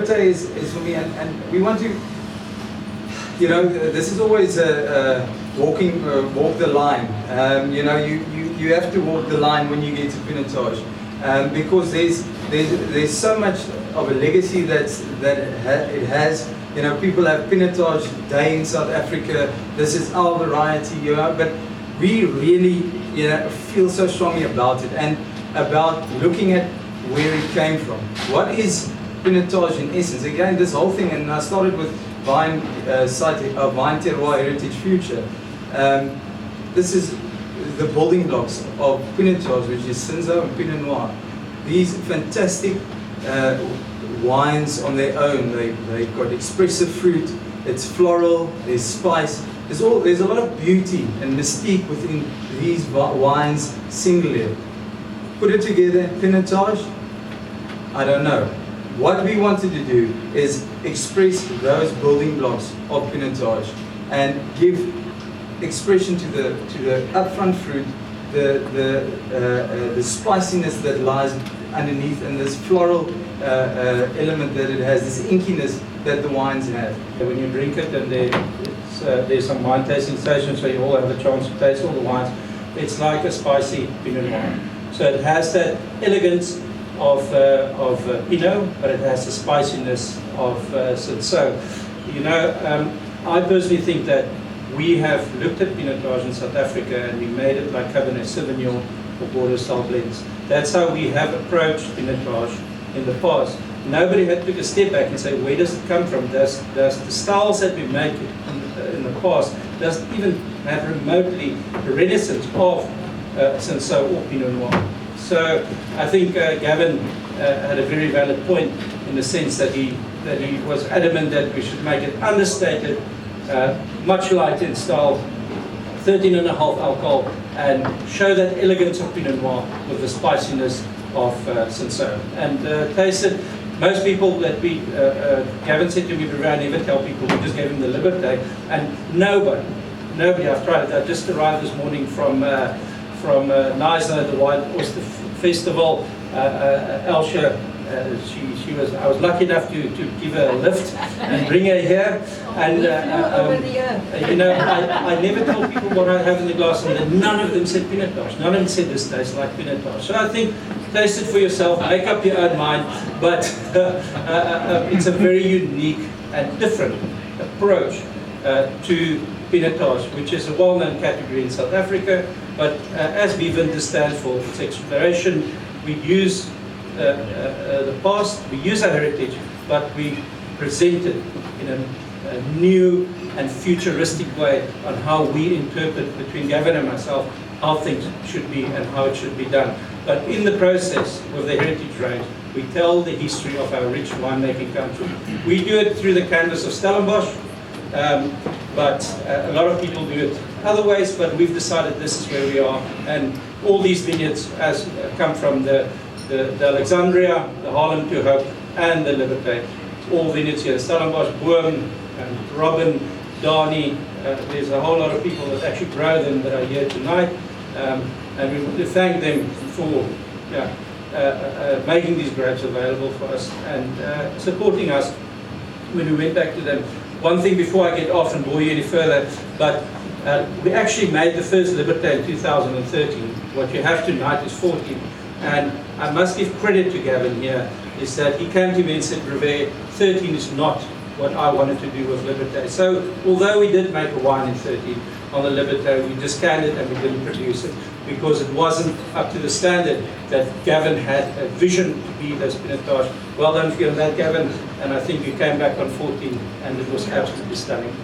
Liberté is for me, and we want to, you know, this is always walk the line. You know, you have to walk the line when you get to Pinotage, because there's so much of a legacy that it has. You know, people have Pinotage Day in South Africa. This is our variety, you know, but we really, you know, feel so strongly about it and about looking at where it came from. What is Pinotage in essence? Again, this whole thing, and I started with Vine Vine Terroir Heritage Future. This is the building blocks of Pinotage, which is Cinsault and Pinot Noir. These fantastic wines on their own. They've got expressive fruit. It's floral. There's spice. There's a lot of beauty and mystique within these wines singly. Put it together, Pinotage, I don't know. What we wanted to do is express those building blocks of Pinotage and give expression to the upfront fruit, the spiciness that lies underneath, and this floral element that it has, this inkiness that the wines have. When you drink it, and there's some wine tasting stations, so you all have a chance to taste all the wines. It's like a spicy Pinot Noir. So it has that elegance of Pinot, but it has the spiciness of Cinsault. You know, I personally think that we have looked at Pinotage in South Africa and we made it like Cabernet Sauvignon or Bordeaux style blends. That's how we have approached Pinotage in the past. Nobody had took a step back and say, where does it come from? Does the styles that we make in the past doesn't even have remotely the renaissance of Cinsault or Pinot Noir. So I think Gavin had a very valid point in the sense that he was adamant that we should make it understated, much lighter in style, 13.5 alcohol, and show that elegance of Pinot Noir with the spiciness of Cinsault. And taste it. Most people that Gavin said to me, I never tell people, we just gave him the Liberté, and nobody, I've tried it. I just arrived this morning from Neisner, the Wine Oyster Festival. Elsha, I was lucky enough to give her a lift and bring her here. And you know, I never told people what I have in the glass, and none of them said Pinotage. None of them said this tastes like Pinotage. So I think taste it for yourself, make up your own mind. But it's a very unique and different approach to Pinotage, which is a well-known category in South Africa. But as Vintners stands for its exploration, we use the past, we use our heritage, but we present it in a new and futuristic way on how we interpret, between Gavin and myself, how things should be and how it should be done. But in the process with the heritage range, we tell the history of our rich winemaking country. We do it through the canvas of Stellenbosch, but a lot of people do it other ways, but we've decided this is where we are. And all these vineyards come from the Alexandria, the Harlem to Hope, and the Liberté. All vineyards here, Stellenbosch, Boom, and Robin, Darnie. There's a whole lot of people that actually grow them that are here tonight. And we want to thank them for making these grapes available for us and supporting us when we went back to them. One thing before I get off and bore you any further, but we actually made the first Liberté in 2013. What you have tonight is 14. And I must give credit to Gavin here, is that he came to me and said, Bruwer, 13 is not what I wanted to do with Liberté. So although we did make a wine in 13 on the Liberté, we just canned it and we didn't produce it because it wasn't up to the standard that Gavin had a vision to be those Pinotage. Well done for you on that, Gavin, and I think you came back on 14 and it was absolutely stunning.